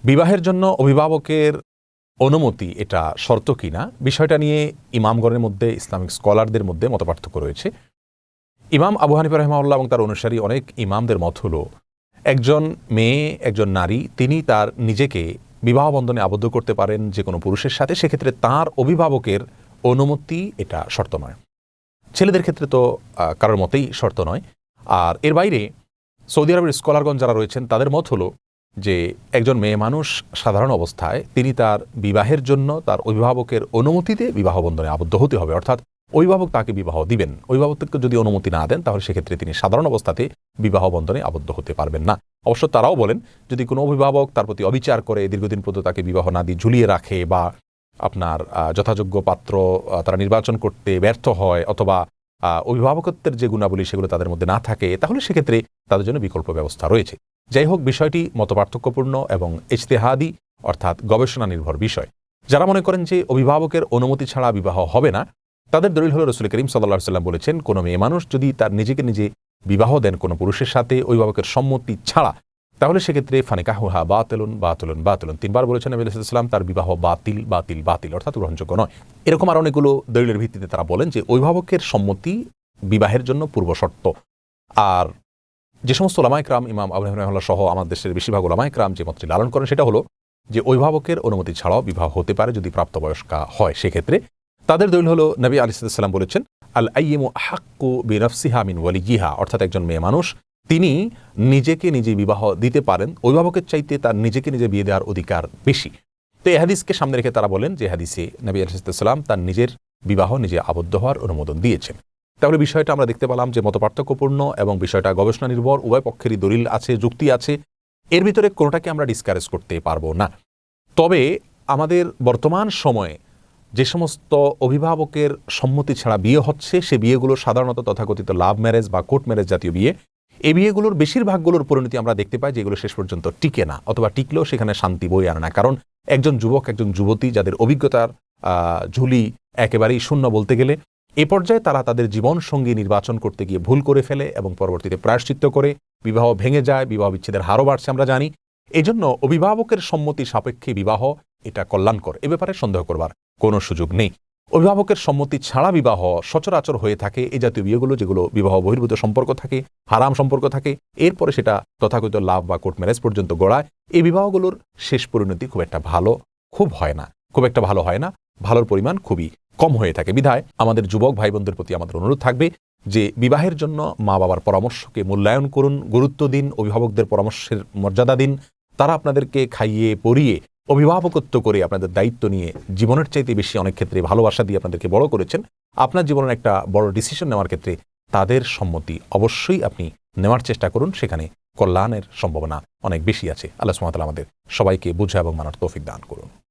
বিবাহের জন্য অভিভাবকের অনুমতি এটা শর্ত কিনা বিষয়টা নিয়ে ইমামগণের মধ্যে, ইসলামিক স্কলারদের মধ্যে মতপার্থক্য রয়েছে। ইমাম আবু হানিফা রাহিমাহুল্লাহ এবং তার অনুসারী অনেক ইমামদের মত হলো, একজন মেয়ে, একজন নারী, তিনি তার নিজেকে বিবাহ বন্ধনে আবদ্ধ করতে পারেন যে কোনো পুরুষের সাথে, সেক্ষেত্রে তার অভিভাবকের অনুমতি এটা শর্ত নয়। ছেলেদের ক্ষেত্রে তো কারোর মতেই শর্ত নয়। আর এর বাইরে সৌদি আরবের স্কলারগণ যারা রয়েছেন তাদের মত হলো যে একজন মেয়ে মানুষ সাধারণ অবস্থায় তিনি তার বিবাহের জন্য তার অভিভাবকের অনুমতিতে বিবাহ বন্ধনে আবদ্ধ হতে হবে, অর্থাৎ অভিভাবক তাকে বিবাহ দিবেন। অভিভাবককে যদি অনুমতি না দেন তাহলে সেক্ষেত্রে তিনি সাধারণ অবস্থাতে বিবাহ বন্ধনে আবদ্ধ হতে পারবেন না। অবশ্য তারাও বলেন, যদি কোনো অভিভাবক তার প্রতি অবিচার করে দীর্ঘদিন পর্যন্ত তাকে বিবাহ না দিয়ে ঝুলিয়ে রাখে, বা আপনার যথাযোগ্য পাত্র তারা নির্বাচন করতে ব্যর্থ হয়, অথবা অভিভাবকত্বের যে গুণাবলী সেগুলো তাদের মধ্যে না থাকে, তাহলে সেক্ষেত্রে তাদের জন্য বিকল্প ব্যবস্থা রয়েছে। যাই হোক, বিষয়টি মতপার্থক্যপূর্ণ এবং ইজতিহাদি অর্থাৎ গবেষণা নির্ভর বিষয়। যারা মনে করেন যে অভিভাবকের অনুমতি ছাড়া বিবাহ হবে না, তাদের দলিল হলো রাসূল করিম সাল্লাল্লাহু আলাইহি ওয়াসাল্লাম বলেছেন, কোনো মেয়ে মানুষ যদি তার নিজেকে নিজে বিবাহ দেন কোনো পুরুষের সাথে অভিভাবকের সম্মতি ছাড়া, তাহলে সেক্ষেত্রে ফানিকাহুহা বাতিলুন বাতিলুন বাতিলুন, তিনবার বলেছেন নবী সাল্লাল্লাহু আলাইহি ওয়াসাল্লাম, তার বিবাহ বাতিল বাতিল বাতিল, অর্থাৎ গ্রহণযোগ্য নয়। এরকম আর অনেকগুলো দলিলের ভিত্তিতে তারা বলেন যে অভিভাবকের সম্মতি বিবাহের জন্য পূর্ব শর্ত। আর যে সমস্ত ওলামায়ে কেরাম, ইমাম আবু হানিফা রাহিমাহুল্লাহ সহ আমার দেশের বেশিরভাগ ওলামায়ে কেরাম যে মতটি লালন করেন সেটা হলো যে অভিভাবকের অনুমতি ছাড়াও বিবাহ হতে পারে যদি প্রাপ্তবয়স্কা হয়। সেক্ষেত্রে তাদের দলিল হলো নবী আলাইহিস সালাম বলেছেন, আল আইয়িমু আহাক্কু বিনাফসিহা মিন ওয়ালিয়িহা, অর্থাৎ একজন মেয়ে মানুষ তিনি নিজেকে নিজে বিবাহ দিতে পারেন, অভিভাবকের চাইতে তার নিজেকে নিজে বিয়ে দেওয়ার অধিকার বেশি। তো এই হাদিসকে সামনে রেখে তারা বলেন যে হাদিসে নবী আলাইহিস সালাম তার নিজের বিবাহ নিজে আবদ্ধ হওয়ার অনুমোদন দিয়েছেন। তাহলে বিষয়টা আমরা দেখতে পেলাম যে মতপার্থক্যপূর্ণ এবং বিষয়টা গবেষণা নির্ভর, উভয় পক্ষেরই দলিল আছে, যুক্তি আছে, এর ভিতরে কোনোটাকে আমরা ডিসকারেজ করতে পারবো না। তবে আমাদের বর্তমান সময়ে যে সমস্ত অভিভাবকের সম্মতি ছাড়া বিয়ে হচ্ছে, সে বিয়েগুলো সাধারণত তথাকথিত লাভ ম্যারেজ বা কোর্ট ম্যারেজ জাতীয় বিয়ে। এই বিয়েগুলোর বেশিরভাগগুলোর পরিণতি আমরা দেখতে পাই যেগুলো শেষ পর্যন্ত টিকে না, অথবা টিকলেও সেখানে শান্তি বই আনে না। কারণ একজন যুবক, একজন যুবতী যাদের অভিজ্ঞতার ঝুলি একেবারেই শূন্য বলতে গেলে, এ পর্যায়ে তারা তাদের জীবন সঙ্গী নির্বাচন করতে গিয়ে ভুল করে ফেলে এবং পরবর্তীতে প্রায়শ্চিত্ত করে বিবাহ ভেঙে যায়, বিবাহ বিচ্ছেদের হারও বাড়ছে আমরা জানি। এজন্য অভিভাবকের সম্মতি সাপেক্ষে বিবাহ এটা কল্যাণকর, এ ব্যাপারে সন্দেহ করবার কোনো সুযোগ নেই। অভিভাবকের সম্মতি ছাড়া বিবাহ সচরাচর হয়ে থাকে এই জাতীয় বিয়েগুলো, যেগুলো বিবাহ বহির্ভূত সম্পর্ক থাকে, হারাম সম্পর্ক থাকে, এরপরে সেটা তথাকথিত লাভ বা কোর্ট ম্যারেজ পর্যন্ত গড়ায়। এই বিবাহগুলোর শেষ পরিণতি খুব একটা ভালো হয় না, ভালোর পরিমাণ খুবই কম হয়ে থাকে। বিধায় আমাদের যুবক ভাই বোনদের প্রতি আমাদের অনুরোধ থাকবে যে বিবাহের জন্য মা বাবার পরামর্শকে মূল্যায়ন করুন, গুরুত্ব দিন, অভিভাবকদের পরামর্শের মর্যাদা দিন। তারা আপনাদেরকে খাইয়ে পরিয়ে অভিভাবকত্ব করে আপনাদের দায়িত্ব নিয়ে জীবনের চাইতে বেশি অনেক ক্ষেত্রে ভালোবাসা দিয়ে আপনাদেরকে বড় করেছেন। আপনার জীবনের একটা বড় ডিসিশন নেওয়ার ক্ষেত্রে তাদের সম্মতি অবশ্যই আপনি নেওয়ার চেষ্টা করুন, সেখানে কল্যাণের সম্ভাবনা অনেক বেশি আছে। আল্লাহ সুবহানাহু ওয়া তাআলা আমাদের সবাইকে বুঝা এবং মানার তৌফিক দান করুন।